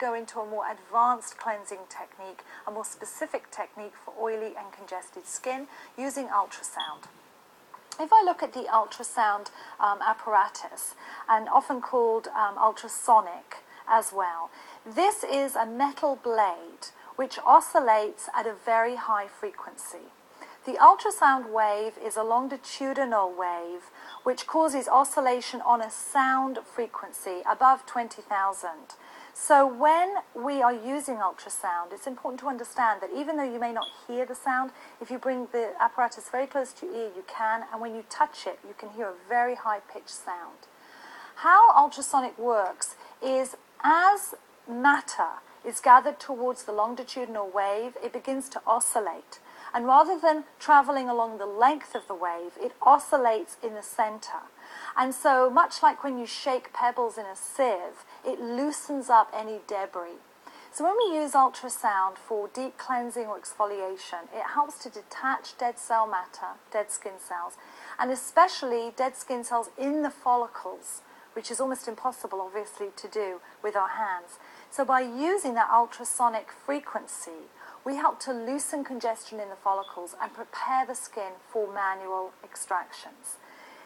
go into a more advanced cleansing technique, a more specific technique for oily and congested skin using ultrasound. If I look at the ultrasound apparatus, and often called ultrasonic as well, this is a metal blade which oscillates at a very high frequency. The ultrasound wave is a longitudinal wave which causes oscillation on a sound frequency above 20,000. So when we are using ultrasound, it's important to understand that even though you may not hear the sound, if you bring the apparatus very close to your ear, you can, and when you touch it, you can hear a very high-pitched sound. How ultrasonic works is as matter is gathered towards the longitudinal wave, it begins to oscillate. And rather than traveling along the length of the wave, it oscillates in the center. And so, much like when you shake pebbles in a sieve, it loosens up any debris. So when we use ultrasound for deep cleansing or exfoliation, it helps to detach dead cell matter, dead skin cells, and especially dead skin cells in the follicles, which is almost impossible, obviously, to do with our hands. So by using that ultrasonic frequency, we help to loosen congestion in the follicles and prepare the skin for manual extractions.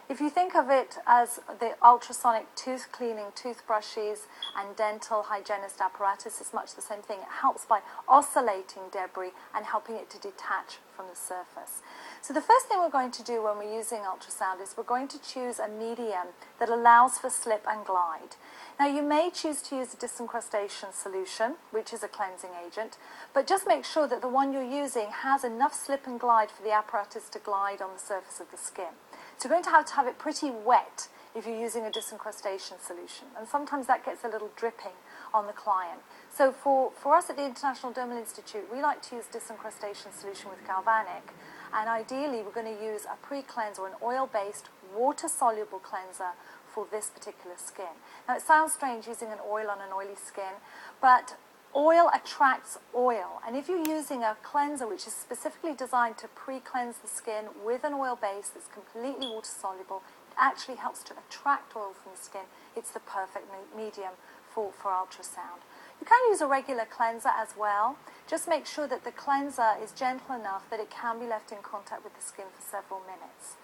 If you think of it as the ultrasonic tooth cleaning toothbrushes and dental hygienist apparatus, it's much the same thing. It helps by oscillating debris and helping it to detach from the surface. So the first thing we're going to do when we're using ultrasound is we're going to choose a medium that allows for slip and glide. Now you may choose to use a disincrustation solution, which is a cleansing agent, but just make sure that the one you're using has enough slip and glide for the apparatus to glide on the surface of the skin. So you're going to have it pretty wet if you're using a disincrustation solution, and sometimes that gets a little dripping on the client. So for us at the International Dermal Institute, we like to use disincrustation solution with galvanic, and ideally we're going to use a pre-cleanse or an oil-based water-soluble cleanser for this particular skin. Now it sounds strange using an oil on an oily skin, but oil attracts oil, and if you're using a cleanser which is specifically designed to pre-cleanse the skin with an oil base that's completely water-soluble, it actually helps to attract oil from the skin. It's the perfect medium for ultrasound. You can use a regular cleanser as well. Just make sure that the cleanser is gentle enough that it can be left in contact with the skin for several minutes.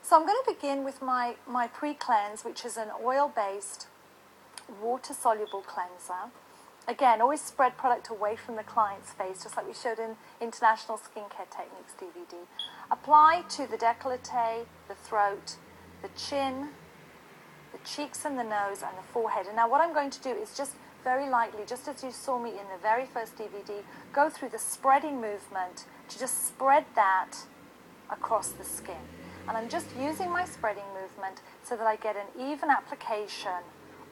So I'm going to begin with my pre-cleanse, which is an oil-based, water-soluble cleanser. Again, always spread product away from the client's face, just like we showed in International Skincare Techniques DVD. Apply to the décolleté, the throat, the chin, the cheeks and the nose, and the forehead. And now what I'm going to do is just very lightly, just as you saw me in the very first DVD, go through the spreading movement to just spread that across the skin. And I'm just using my spreading movement so that I get an even application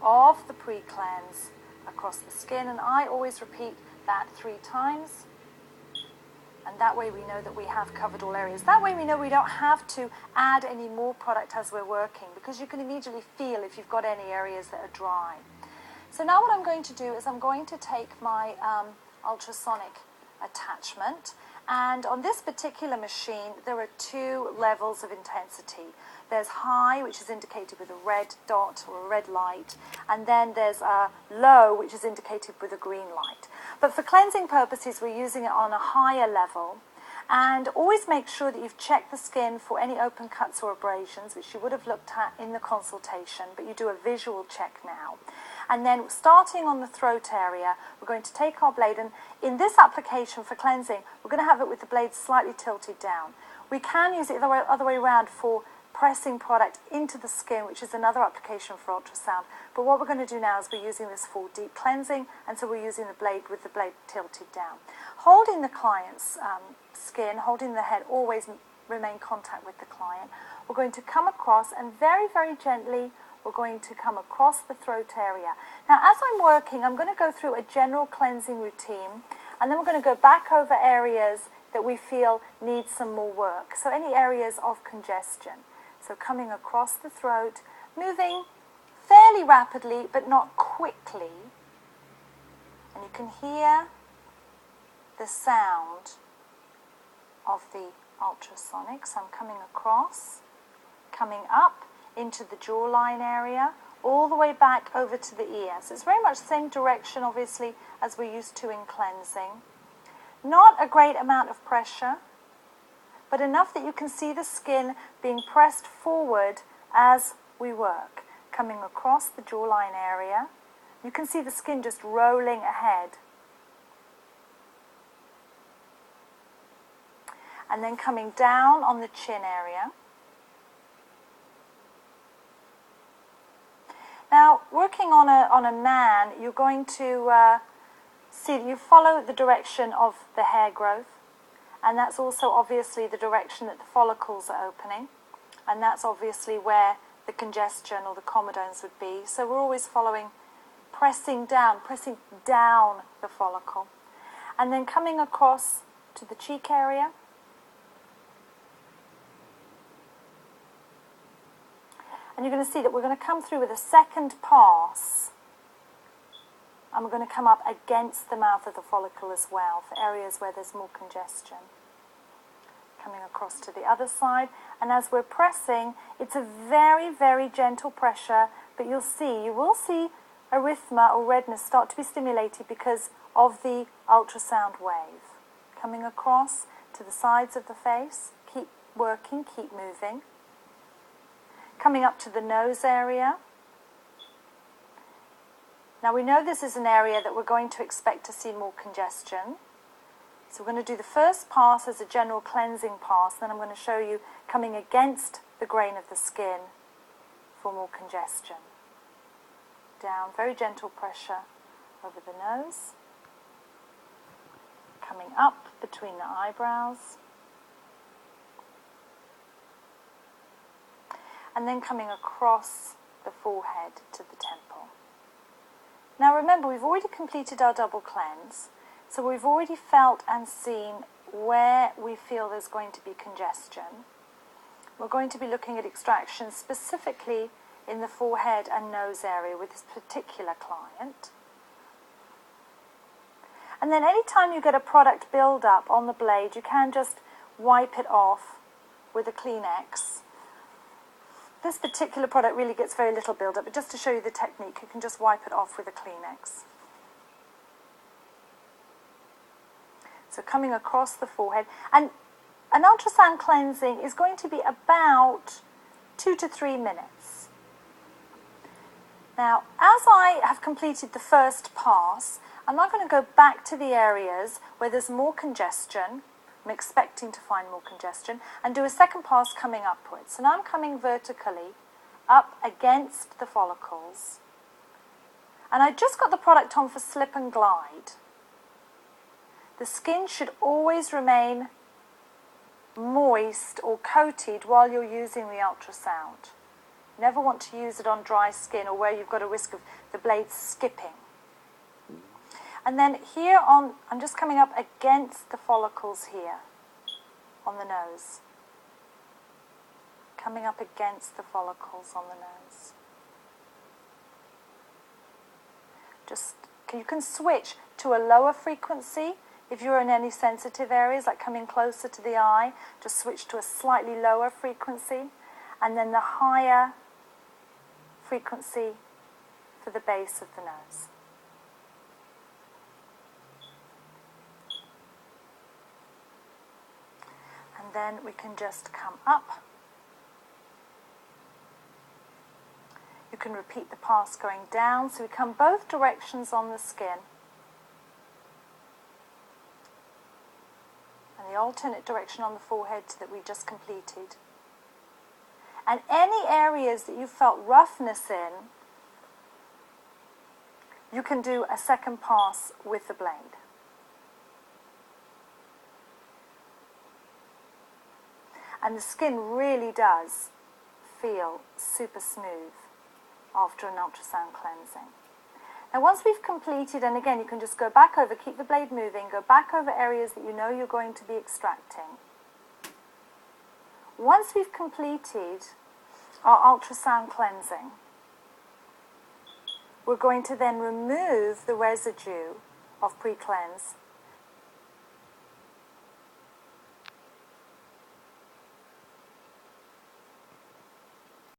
of the pre-cleanse across the skin. And I always repeat that 3 times. And that way we know that we have covered all areas. That way we know we don't have to add any more product as we're working, because you can immediately feel if you've got any areas that are dry. So now what I'm going to do is I'm going to take my ultrasonic attachment, and on this particular machine there are 2 levels of intensity. There's high, which is indicated with a red dot or a red light, and then there's a low, which is indicated with a green light. But for cleansing purposes we're using it on a higher level, and always make sure that you've checked the skin for any open cuts or abrasions, which you would have looked at in the consultation, but you do a visual check now. And then starting on the throat area, we're going to take our blade, and in this application for cleansing, we're going to have it with the blade slightly tilted down. We can use it the other way around for pressing product into the skin, which is another application for ultrasound. But what we're going to do now is we're using this for deep cleansing, and so we're using the blade with the blade tilted down. Holding the client's skin, holding the head, always remain contact with the client. We're going to come across, and very, very gently, we're going to come across the throat area. Now, as I'm working, I'm going to go through a general cleansing routine, and then we're going to go back over areas that we feel need some more work. So any areas of congestion. So coming across the throat, moving fairly rapidly, but not quickly. And you can hear the sound of the ultrasonic. So I'm coming across, coming up into the jawline area, all the way back over to the ear. So it's very much the same direction, obviously, as we're used to in cleansing. Not a great amount of pressure, but enough that you can see the skin being pressed forward as we work, coming across the jawline area. You can see the skin just rolling ahead. And then coming down on the chin area. Now, working on a man, you're going to see that you follow the direction of the hair growth, and that's also obviously the direction that the follicles are opening, and that's obviously where the congestion or the comedones would be. So we're always following, pressing down the follicle, and then coming across to the cheek area. And you're going to see that we're going to come through with a second pass, and we're going to come up against the mouth of the follicle as well for areas where there's more congestion. Coming across to the other side, and as we're pressing, it's a very, very gentle pressure, but you will see erythema or redness start to be stimulated because of the ultrasound wave. Coming across to the sides of the face, keep working, keep moving. Coming up to the nose area. Now we know this is an area that we're going to expect to see more congestion. So we're going to do the first pass as a general cleansing pass, then I'm going to show you coming against the grain of the skin for more congestion. Down, very gentle pressure over the nose. Coming up between the eyebrows. And then coming across the forehead to the temple. Now remember, we've already completed our double cleanse, so we've already felt and seen where we feel there's going to be congestion. We're going to be looking at extraction specifically in the forehead and nose area with this particular client. And then anytime you get a product build-up on the blade, you can just wipe it off with a Kleenex. This particular product really gets very little build-up, but just to show you the technique, you can just wipe it off with a Kleenex. So coming across the forehead, and an ultrasound cleansing is going to be about 2 to 3 minutes. Now, as I have completed the first pass, I'm now going to go back to the areas where there's more congestion. I'm expecting to find more congestion, and do a second pass coming upwards. So now I'm coming vertically up against the follicles, and I just got the product on for slip and glide. The skin should always remain moist or coated while you're using the ultrasound. You never want to use it on dry skin or where you've got a risk of the blade skipping. And then here on, I'm just coming up against the follicles here on the nose. Coming up against the follicles on the nose. You can switch to a lower frequency if you're in any sensitive areas, like coming closer to the eye, just switch to a slightly lower frequency, and then the higher frequency for the base of the nose. And then we can just come up. You can repeat the pass going down, so we come both directions on the skin. And the alternate direction on the forehead that we just completed. And any areas that you felt roughness in, you can do a second pass with the blade. And the skin really does feel super smooth after an ultrasound cleansing. Now once we've completed, and again you can just go back over, keep the blade moving, go back over areas that you know you're going to be extracting. Once we've completed our ultrasound cleansing, we're going to then remove the residue of pre-cleanse